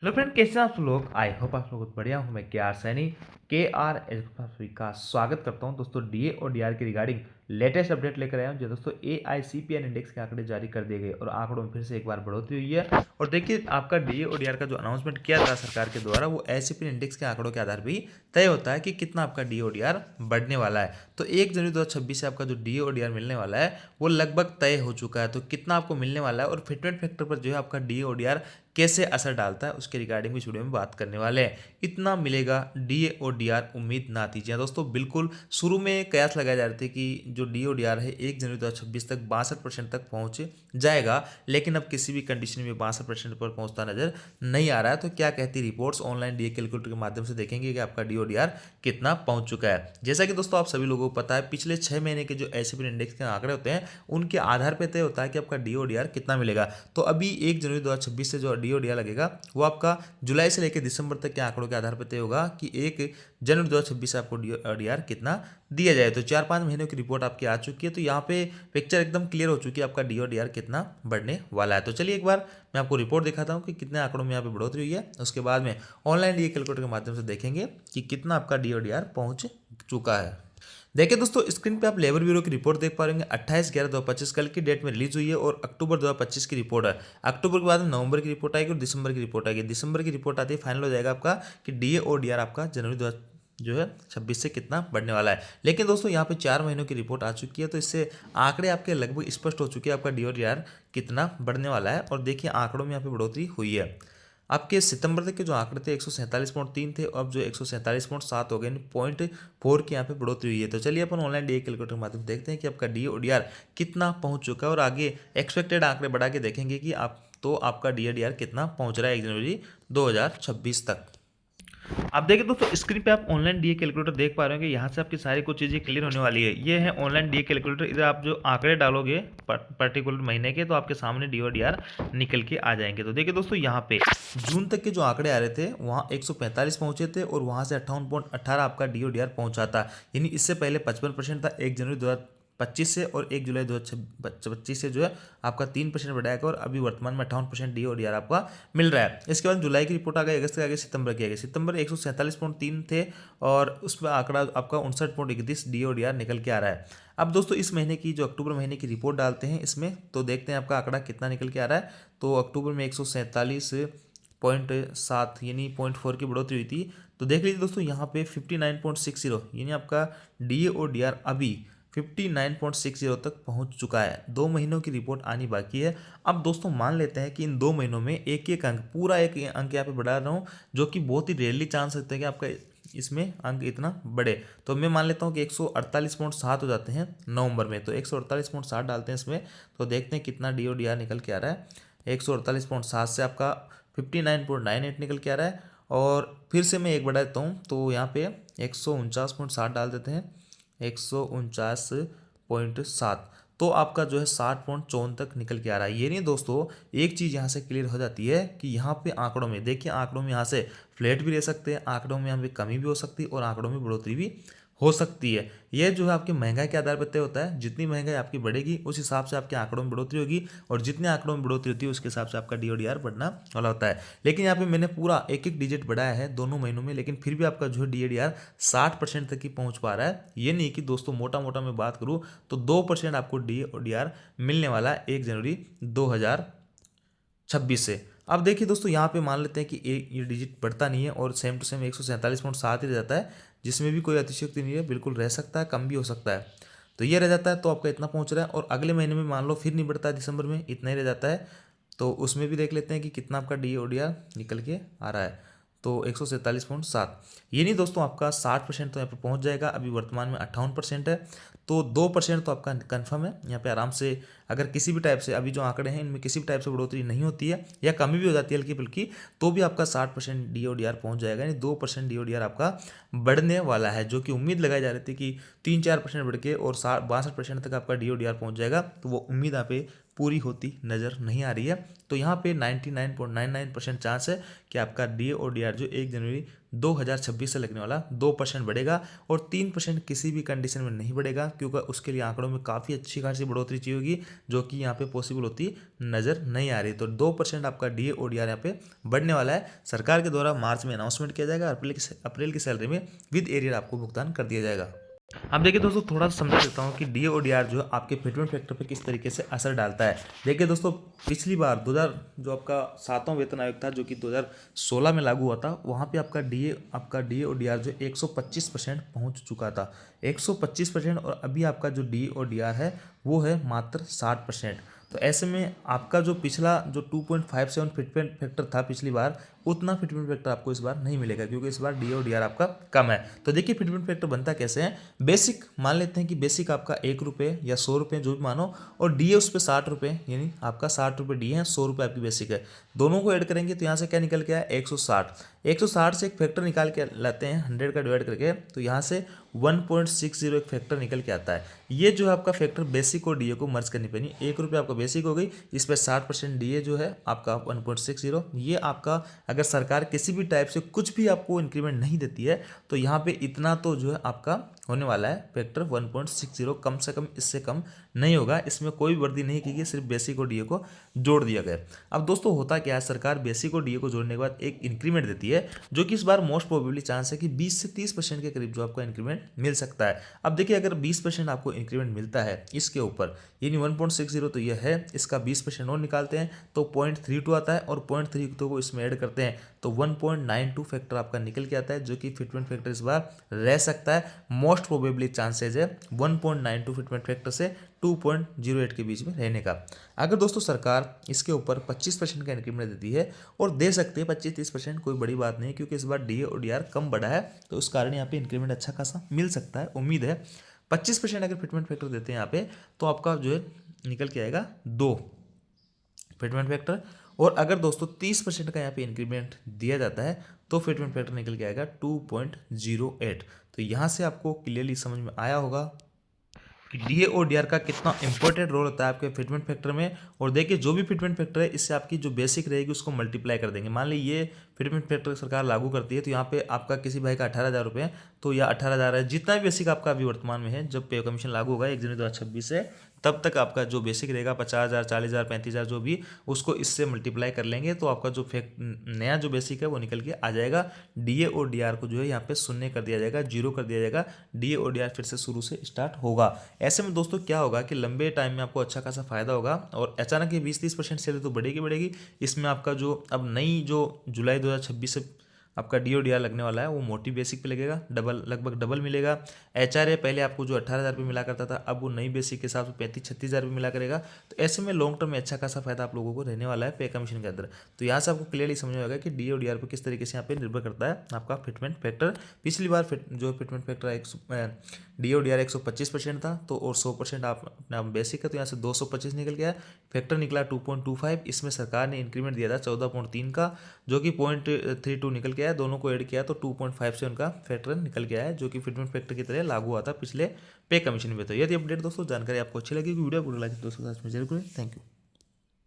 Hello friend, कैसे हैं आप सब लोग। आई होप आप लोग बहुत बढ़िया हूँ। मैं के आर सैनी के आर एच का स्वागत करता हूँ दोस्तों। डीए और डीआर की रिगार्डिंग लेटेस्ट अपडेट लेकर आया हूँ। जो दोस्तों AICPN इंडेक्स के आंकड़े जारी कर दिए गए और आंकड़ों में फिर से एक बार बढ़ोतरी हुई है। और देखिए, आपका डीए और डीआर का जो अनाउंसमेंट किया था सरकार के द्वारा, वो AICPN इंडेक्स के आंकड़ों के आधार पर ही तय होता है कि कितना आपका डीए और डीआर बढ़ने वाला है। तो 1 जनवरी 2026 से आपका जो डीए और डीआर मिलने वाला है वो लगभग तय हो चुका है। तो कितना आपको मिलने वाला है और फिटमेंट फैक्टर पर जो है आपका डीए और डीआर कैसे असर डालता है, उसके रिगार्डिंग इस वीडियो में बात करने वाले हैं। इतना मिलेगा डीए और डीआर, उम्मीद ना कीजिए दोस्तों। बिल्कुल शुरू में कयास लगाए जा रहे थे कि जो डीए और डीआर है 1 जनवरी 2026 तक 62% तक पहुंच जाएगा, लेकिन अब किसी भी कंडीशन में 62% पर पहुंचता नजर नहीं आ रहा है। तो क्या कहती रिपोर्ट्स ऑनलाइन डीए कैलकुलेटर के माध्यम से देखेंगे कि आपका डीए और डीआर कितना पहुंच चुका है। जैसा कि दोस्तों आप सभी लोगों को पता है, पिछले 6 महीने के जो AICPN इंडेक्स के आंकड़े होते हैं उनके आधार पर तय होता है कि आपका डीए और डीआर कितना मिलेगा। तो अभी 1 जनवरी 2026 से जो डीओ डीआर लगेगा वो आपका जुलाई से लेकर दिसंबर तक के आंकड़ों के आधार पर तय होगा कि 1 जनवरी 2026 से आपको डीआर कितना दिया जाए। तो 4-5 महीनों की रिपोर्ट आपकी आ चुकी है। तो यहाँ पे पिक्चर एकदम क्लियर हो चुकी है आपका डीओ डीआर कितना बढ़ने वाला है। तो चलिए एक बार मैं आपको रिपोर्ट दिखाता हूँ कि कितने आंकड़ों में यहाँ पे बढ़ोतरी हुई है। उसके बाद में ऑनलाइन डीए कैलकुलेटर के माध्यम से देखेंगे कि कितना आपका डीओ डीआर पहुंच चुका है। देखिए दोस्तों, स्क्रीन पे आप लेबर ब्यूरो की रिपोर्ट देख पा रहे होंगे। 28/11/2025 कल की डेट में रिलीज हुई है और अक्टूबर 2025 की रिपोर्ट है। अक्टूबर के बाद में नवंबर की रिपोर्ट आएगी और दिसंबर की रिपोर्ट आएगी। दिसंबर की रिपोर्ट आती है, फाइनल हो जाएगा आपका कि डीए और डीआर आपका जनवरी जो है 26 से कितना बढ़ने वाला है। लेकिन दोस्तों यहाँ पे 4 महीनों की रिपोर्ट आ चुकी है, तो इससे आंकड़े आपके लगभग स्पष्ट हो चुके हैं आपका डीए और डीआर कितना बढ़ने वाला है। और देखिए आंकड़ों में यहाँ पे बढ़ोतरी हुई है। आपके सितंबर तक के जो आंकड़े थे 147.3 थे, अब जो 147.7 हो गए, 0.4 की यहाँ पे बढ़ोतरी हुई है। तो चलिए अपन ऑनलाइन डीए कैलकुलेटर के माध्यम से देखते हैं कि आपका डीए और डीआर कितना पहुंच चुका है और आगे एक्सपेक्टेड आंकड़े बढ़ा के देखेंगे कि आपका डीए डीआर कितना पहुंच रहा है 1 जनवरी 2026 तक। आप देखिए दोस्तों, स्क्रीन पे आप ऑनलाइन डीए कैलकुलेटर देख पा रहे होंगे। यहाँ से आपकी सारी कुछ चीज़ें क्लियर होने वाली है। ये है ऑनलाइन डीए कैलकुलेटर। इधर आप जो आंकड़े डालोगे पर्टिकुलर महीने के, तो आपके सामने डी और डीआर निकल के आ जाएंगे। तो देखिए दोस्तों, यहाँ पे जून तक के जो आंकड़े आ रहे थे वहाँ 145 पहुंचे थे और वहाँ से 58.18 आपका डी और डीआर पहुंचा था। यानी इससे पहले 55% था 1 जनवरी 2025 से, और 1 जुलाई 2025 से जो है आपका 3% बढ़ाएगा और अभी वर्तमान में 58% डी और डीआर आपका मिल रहा है। इसके बाद जुलाई की रिपोर्ट आ गई, अगस्त की आ गई, सितंबर की आ गई। सितंबर 147.3 थे और उसमें आंकड़ा आपका 59.31 डी और डीआर निकल के आ रहा है। अब दोस्तों इस महीने की जो अक्टूबर महीने की रिपोर्ट डालते हैं इसमें, तो देखते हैं आपका आंकड़ा कितना निकल के आ रहा है। तो अक्टूबर में 147.7 यानी 0.4 की बढ़ोतरी हुई थी। तो देख लीजिए दोस्तों, यहाँ पे 59.60 यानी आपका डीए और डीआर अभी 59.60 तक पहुंच चुका है। 2 महीनों की रिपोर्ट आनी बाकी है। अब दोस्तों मान लेते हैं कि इन 2 महीनों में एक एक अंक, पूरा एक अंक यहाँ पे बढ़ा रहा हूँ, जो कि बहुत ही रेयरली चांस सकते हैं कि आपका इसमें अंक इतना बढ़े। तो मैं मान लेता हूँ कि 148.7 हो जाते हैं नवंबर में। तो 148.7 डालते हैं इसमें, तो देखते हैं कितना डी और डी आर निकल के आ रहा है। 148.7 से आपका 59.98 निकल के आ रहा है। और फिर से मैं एक बढ़ा देता हूँ, तो यहाँ पे 149.7 डाल देते हैं, 149.7, तो आपका जो है 60.54 तक निकल के आ रहा है। ये नहीं दोस्तों, एक चीज़ यहाँ से क्लियर हो जाती है कि यहाँ पे आंकड़ों में देखिए, आंकड़ों में यहाँ से फ्लैट भी रह सकते हैं, आंकड़ों में यहाँ पे कमी भी हो सकती है और आंकड़ों में बढ़ोतरी भी हो सकती है। ये जो है आपकी महंगाई के आधार पर तय होता है। जितनी महंगाई आपकी बढ़ेगी उस हिसाब से आपके आंकड़ों में बढ़ोतरी होगी, और जितने आंकड़ों में बढ़ोतरी होती है उसके हिसाब से आपका डी और डीआर बढ़ना वाला होता है। लेकिन यहाँ पे मैंने पूरा एक एक डिजिट बढ़ाया है दोनों महीनों में, लेकिन फिर भी आपका जो है डी और डीआर 60% तक ही पहुंच पा रहा है। ये नहीं कि दोस्तों मोटा मोटा मैं बात करूँ तो 2% आपको डी और डीआर मिलने वाला है 1 जनवरी 2026 से। अब देखिए दोस्तों, यहाँ पे मान लेते हैं कि ये डिजिट बढ़ता नहीं है और सेम टू सेम 147.7 ही रह जाता है, जिसमें भी कोई अतिशयोक्ति नहीं है, बिल्कुल रह सकता है, कम भी हो सकता है। तो ये रह जाता है, तो आपका इतना पहुंच रहा है। और अगले महीने में मान लो फिर नहीं बढ़ता है, दिसंबर में इतना ही रह जाता है, तो उसमें भी देख लेते हैं कि कितना आपका डी ओ डी आर निकल के आ रहा है। तो 147.7, ये नहीं दोस्तों, आपका 60% तो यहाँ पे पहुँच जाएगा। अभी वर्तमान में 58% है, तो 2% तो आपका कन्फर्म है। यहाँ पे आराम से अगर किसी भी टाइप से, अभी जो आंकड़े हैं इनमें किसी भी टाइप से बढ़ोतरी नहीं होती है या कमी भी हो जाती है हल्की फुल्की, तो भी आपका 60% डी ओ डी आर पहुँच जाएगा। यानी 2% डी ओ डी आर आपका बढ़ने वाला है, जो कि उम्मीद लगाई जा रही थी कि 3-4% बढ़ के और 62% तक आपका डी ओ डी आर पहुँच जाएगा। तो वो उम्मीद यहाँ पे पूरी होती नज़र नहीं आ रही है। तो यहाँ पे 99.99% चांस है कि आपका डीए और डीआर जो 1 जनवरी 2026 से लगने वाला 2% बढ़ेगा और 3% किसी भी कंडीशन में नहीं बढ़ेगा, क्योंकि उसके लिए आंकड़ों में काफ़ी अच्छी खासी बढ़ोतरी चाहिए होगी, जो कि यहाँ पे पॉसिबल होती नज़र नहीं आ रही। तो 2% आपका डीए और डीआर यहाँ पे बढ़ने वाला है। सरकार के द्वारा मार्च में अनाउंसमेंट किया जाएगा, अप्रैल की सैलरी में विद एरियर आपको भुगतान कर दिया जाएगा। अब देखिए दोस्तों, थोड़ा सा समझा देता हूँ कि डीए और डीआर जो आपके फिटमेंट फैक्टर पे किस तरीके से असर डालता है। देखिए दोस्तों, पिछली बार 2000 जो आपका 7वां वेतन आयोग था, जो कि 2016 में लागू हुआ था, वहाँ पे आपका डीए और डीआर जो 125% पहुँच चुका था, 125%। और अभी आपका जो डीए और डीआर है वो है मात्र 60%। तो ऐसे में आपका जो पिछला जो 2.57 फिटमेंट फैक्टर था पिछली बार, उतना फिटमेंट फैक्टर आपको इस बार नहीं मिलेगा, क्योंकि इस बार डी और डीआर आपका कम है। तो देखिए फिटमेंट फैक्टर बनता कैसे है। बेसिक मान लेते हैं कि बेसिक आपका 1 रुपये या 100 रुपये जो भी मानो, और डी ए उस पर 60 रुपये, यानी आपका 60 रुपये डी है, 100 रुपये आपकी बेसिक है। दोनों को ऐड करेंगे तो यहाँ से क्या निकल के आया 160। 160 से एक फैक्टर निकाल के लाते हैं 100 का डिवाइड करके, तो यहाँ से 1.60 एक फैक्टर निकल के आता है। ये जो है आपका फैक्टर बेसिक और डीए को मर्ज करनी पड़ी। 1 रुपये आपका बेसिक हो गई, इस पर 60% डीए जो है आपका 1.60। ये आपका अगर सरकार किसी भी टाइप से कुछ भी आपको इंक्रीमेंट नहीं देती है, तो यहाँ पे इतना तो जो है आपका होने वाला है फैक्टर 1.60, कम से कम इससे कम नहीं होगा। इसमें कोई वृद्धि नहीं की गई, सिर्फ बेसिक और डीए को जोड़ दिया गया। अब दोस्तों होता क्या है, सरकार बेसिक और डीए को जोड़ने के बाद एक इंक्रीमेंट देती है, जो कि इस बार मोस्ट प्रोबेबली चांस है कि 20 से 30% के करीब जो आपको इंक्रीमेंट मिल सकता है। अब देखिए, अगर 20% आपको इंक्रीमेंट मिलता है इसके ऊपर, यानी 1.60 तो यह है, इसका 20% और निकालते हैं तो 0.32 आता है, और 0.32 को इसमें ऐड करते हैं तो 1.92 फैक्टर आपका निकल के आता है, जो कि फिटमेंट फैक्टर इस बार रह सकता है। मोस्ट प्रोबेबली चांसेज है 1.92 फिटमेंट फैक्टर से 2.08 के बीच में रहने का। अगर दोस्तों सरकार इसके ऊपर 25% का इंक्रीमेंट देती है, और दे सकते हैं 25-30%, कोई बड़ी बात नहीं, क्योंकि इस बार डीए और डीआर कम बढ़ा है, तो उस कारण यहाँ पे इंक्रीमेंट अच्छा खासा मिल सकता है, उम्मीद है। 25% अगर फिटमेंट फैक्टर देते हैं यहाँ पे, तो आपका जो है निकल के आएगा 2 फिटमेंट फैक्टर। और अगर दोस्तों 30% का यहाँ पे इंक्रीमेंट दिया जाता है, तो फिटमेंट फैक्टर निकल के आएगा 2.08। तो यहाँ से आपको क्लियरली समझ में आया होगा कि डीए और डीआर का कितना इंपॉर्टेंट रोल होता है आपके फिटमेंट फैक्टर में। और देखिए, जो भी फिटमेंट फैक्टर है, इससे आपकी जो बेसिक रहेगी उसको मल्टीप्लाई कर देंगे। मान लीजिए ये फिटमेंट फैक्टर सरकार लागू करती है, तो यहाँ पे आपका किसी भाई का 18,000 रुपये है, तो या 18,000 है, जितना भी बेसिक आपका अभी वर्तमान में है, जब पे कमीशन लागू होगा 1 जनवरी 2026 से, तब तक आपका जो बेसिक रहेगा 50,000, 40,000, 35,000 जो भी, उसको इससे मल्टीप्लाई कर लेंगे, तो आपका जो नया जो बेसिक है वो निकल के आ जाएगा। डीए और डीआर को जो है यहाँ पे शून्य कर दिया जाएगा, 0 कर दिया जाएगा, डीए और डीआर फिर से शुरू से स्टार्ट होगा। ऐसे में दोस्तों क्या होगा कि लंबे टाइम में आपको अच्छा खासा फायदा होगा, और अचानक ये 20-30% सैलरी तो बढ़ेगी। इसमें आपका जो अब नई जो जुलाई 2026 से आपका डी ओ डी आर लगने वाला है, वो मोटी बेसिक पे लगेगा, लगभग डबल मिलेगा। एचआरए पहले आपको जो 18,000 रुपये मिला करता था, अब वो नई बेसिक के हिसाब से 35-36,000 रुपये मिला करेगा। तो ऐसे में लॉन्ग टर्म में अच्छा खासा फायदा आप लोगों को रहने वाला है पे कमीशन के अंदर। तो यहाँ से आपको क्लियरली समझ में आएगा कि डी ओ डी आर पर किस तरीके से यहाँ पे निर्भर करता है आपका फिटमेंट फैक्टर। पिछली बार जो fitment factor D O D R 125% था, तो और 100% आप अपना बेसिक है, तो यहाँ से 225 निकल गया। फैक्टर निकला 2.25, इसमें सरकार ने इंक्रीमेंट दिया था 14.3 का, जो कि 0.32 निकल के आया। दोनों को ऐड किया तो 2.5 से उनका फैक्टर निकल के आया, जो कि फिटमेंट फैक्टर की तरह लागू हुआ था पिछले पे कमीशन में। तो यदि अपडेट दोस्तों जानकारी आपको अच्छी लगी, वीडियो बुरा लगे दोस्तों साथ में जरूर करें। Thank you.